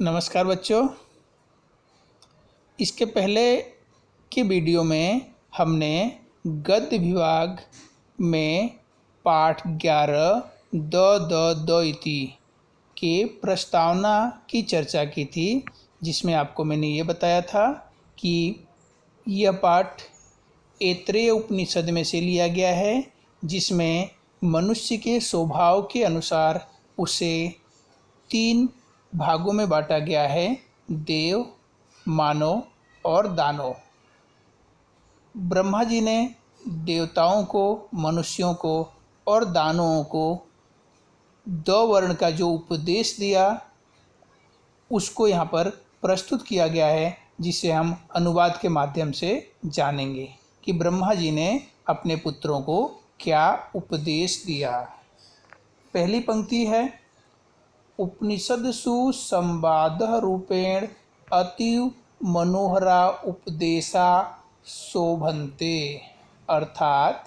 नमस्कार बच्चों। इसके पहले की वीडियो में हमने गद्य विभाग में पाठ 11 द द द इति के प्रस्तावना की चर्चा की थी, जिसमें आपको मैंने ये बताया था कि यह पाठ ऐत्रेय उपनिषद में से लिया गया है, जिसमें मनुष्य के स्वभाव के अनुसार उसे 3 भागों में बांटा गया है: देव, मानव और दानव। ब्रह्मा जी ने देवताओं को, मनुष्यों को और दानवों को 2 वर्ण का जो उपदेश दिया, उसको यहाँ पर प्रस्तुत किया गया है, जिसे हम अनुवाद के माध्यम से जानेंगे कि ब्रह्मा जी ने अपने पुत्रों को क्या उपदेश दिया। पहली पंक्ति है, उपनिषदसु संवादः रूपेण अतीव मनोहरा उपदेशा शोभन्ते। अर्थात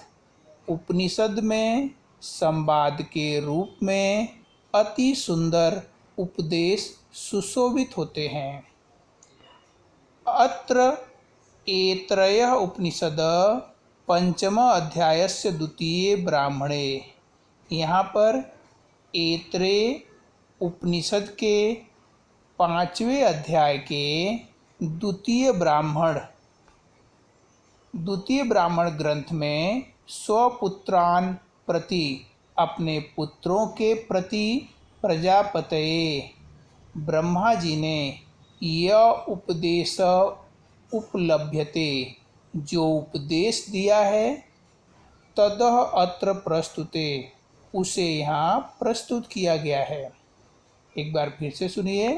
उपनिषद में संवाद के रूप में अति सुंदर उपदेश सुशोभित होते हैं। अत्र ऐत्रेयः उपनिषद पंचम अध्यायस्य द्वितीये ब्राह्मणे। यहाँ पर ऐत्रेय उपनिषद के 5वें अध्याय के द्वितीय ब्राह्मण ग्रंथ में स्वपुत्रान प्रति, अपने पुत्रों के प्रति प्रजापतये ब्रह्मा जी ने यह उपदेश उपलभ्यते, जो उपदेश दिया है, तदः अत्र प्रस्तुते, उसे यहाँ प्रस्तुत किया गया है। एक बार फिर से सुनिए।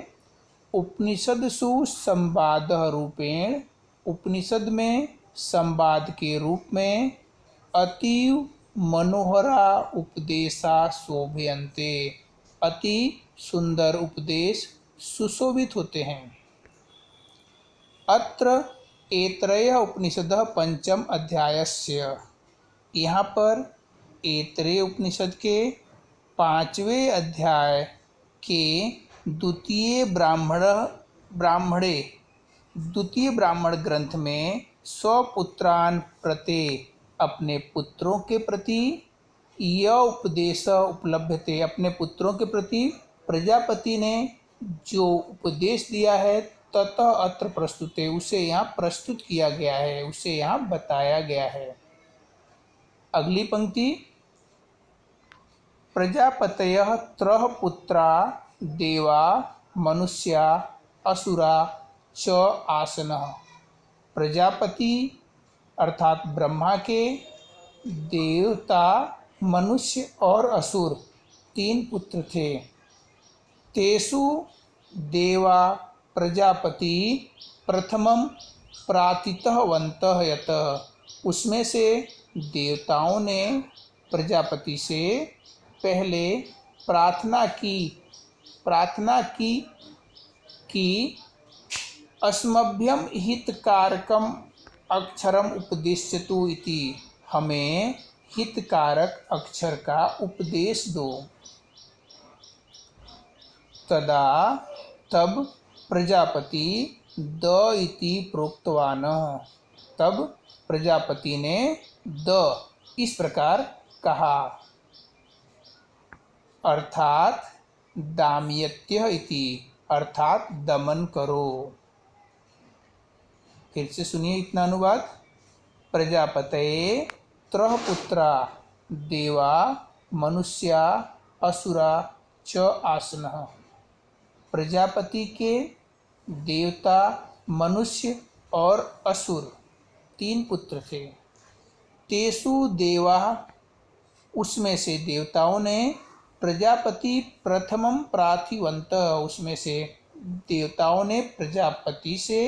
उपनिषदसु संवादः रूपेण, उपनिषद में संवाद के रूप में अतीव मनोहरा उपदेशा शोभयन्ते, अति सुंदर उपदेश सुशोभित होते हैं। अत्र ऐत्रेयः उपनिषदः पंचम अध्यायस्य, यहाँ पर ऐत्रेय उपनिषद के 5वें अध्याय के द्वितीय ब्राह्मण ग्रंथ में स्वपुत्रान प्रति, अपने पुत्रों के प्रति यह उपदेश उपलभ्यते, अपने पुत्रों के प्रति प्रजापति ने जो उपदेश दिया है, ततः अत्र प्रस्तुते, उसे यहाँ प्रस्तुत किया गया है, उसे यहाँ बताया गया है। अगली पंक्ति, प्रजापतयः त्रयः पुत्रा देवा मनुष्या असुरा च आसनः। प्रजापति अर्थात ब्रह्मा के देवता, मनुष्य और असुर 3 पुत्र थे। तेषु देवा प्रजापति प्रथमं प्रार्थितवन्तः यतः, उसमें से देवताओं ने प्रजापति से पहले प्रार्थना की अस्मभ्यं हितकारकम अक्षरम उपदेश्यतु इति, हमें हितकारक अक्षर का उपदेश दो। तदा तब प्रजापति द इति प्रोक्तवान, तब प्रजापति ने द इस प्रकार कहा, अर्थात दाम्यत्यः इति, अर्थात दमन करो। फिर से सुनिए इतना अनुवाद। प्रजापतये त्रयः पुत्रा देवा मनुष्या असुरा च आसनः। प्रजापति के देवता, मनुष्य और असुर 3 पुत्र थे। तेषु देवा, उसमें से देवताओं ने, प्रजापति प्रथमं प्रार्थिवन्तः, उसमें से देवताओं ने प्रजापति से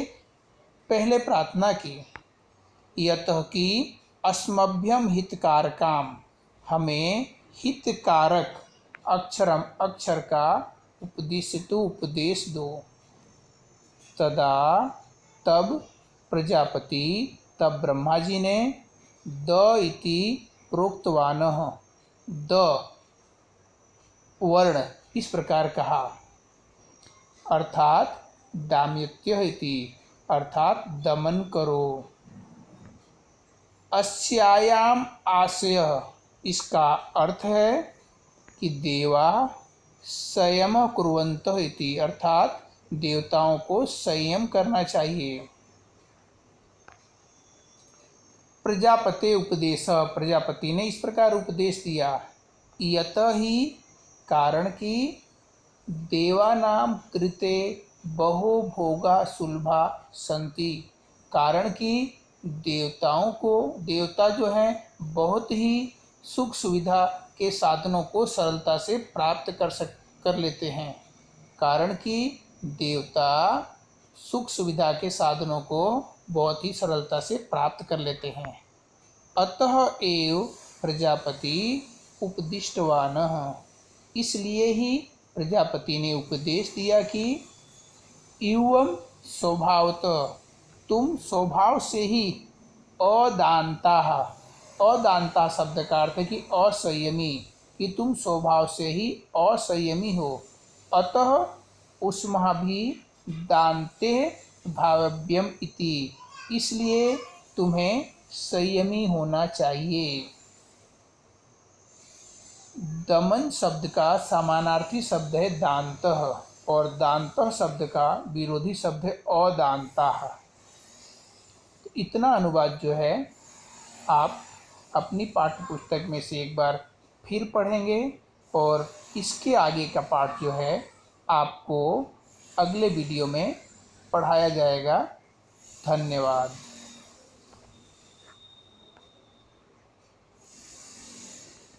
पहले प्रार्थना की, यतः कि अस्मभ्यं हितकारकाम, हमें हितकारक अक्षर का उपदेश दो। तदा तब प्रजापति, तब ब्रह्मा जी ने द इति प्रोक्तवानः, द वर्ण इस प्रकार कहा, अर्थात दाम्यत्य इति, अर्थात दमन करो। अस्यायाम आशय, इसका अर्थ है कि देवा संयम कुर्वन्तः इति, अर्थात देवताओं को संयम करना चाहिए। प्रजापते उपदेश, प्रजापति ने इस प्रकार उपदेश दिया। यत ही, कारण कि देवानां कृते बहु भोगा सुलभा संति, कारण कि देवताओं को, देवता जो हैं बहुत ही सुख सुविधा के साधनों को सरलता से प्राप्त कर लेते हैं। कारण कि देवता सुख सुविधा के साधनों को बहुत ही सरलता से प्राप्त कर लेते हैं। अतः एव प्रजापति उपदिष्टवानः, इसलिए ही प्रजापति ने उपदेश दिया कि एवं स्वभावतः, तुम स्वभाव से ही अदान्ता, अदान्ता शब्द का अर्थ है कि असंयमी, कि तुम स्वभाव से ही असंयमी हो। अतः उष्मा भी दान्ते भाव्यम इति, इसलिए तुम्हें संयमी होना चाहिए। दमन शब्द का समानार्थी शब्द है दान्तः, और दान्तः शब्द का विरोधी शब्द है अदान्ताः। इतना अनुवाद जो है आप अपनी पाठ्य पुस्तक में से एक बार फिर पढ़ेंगे, और इसके आगे का पाठ जो है आपको अगले वीडियो में पढ़ाया जाएगा। धन्यवाद।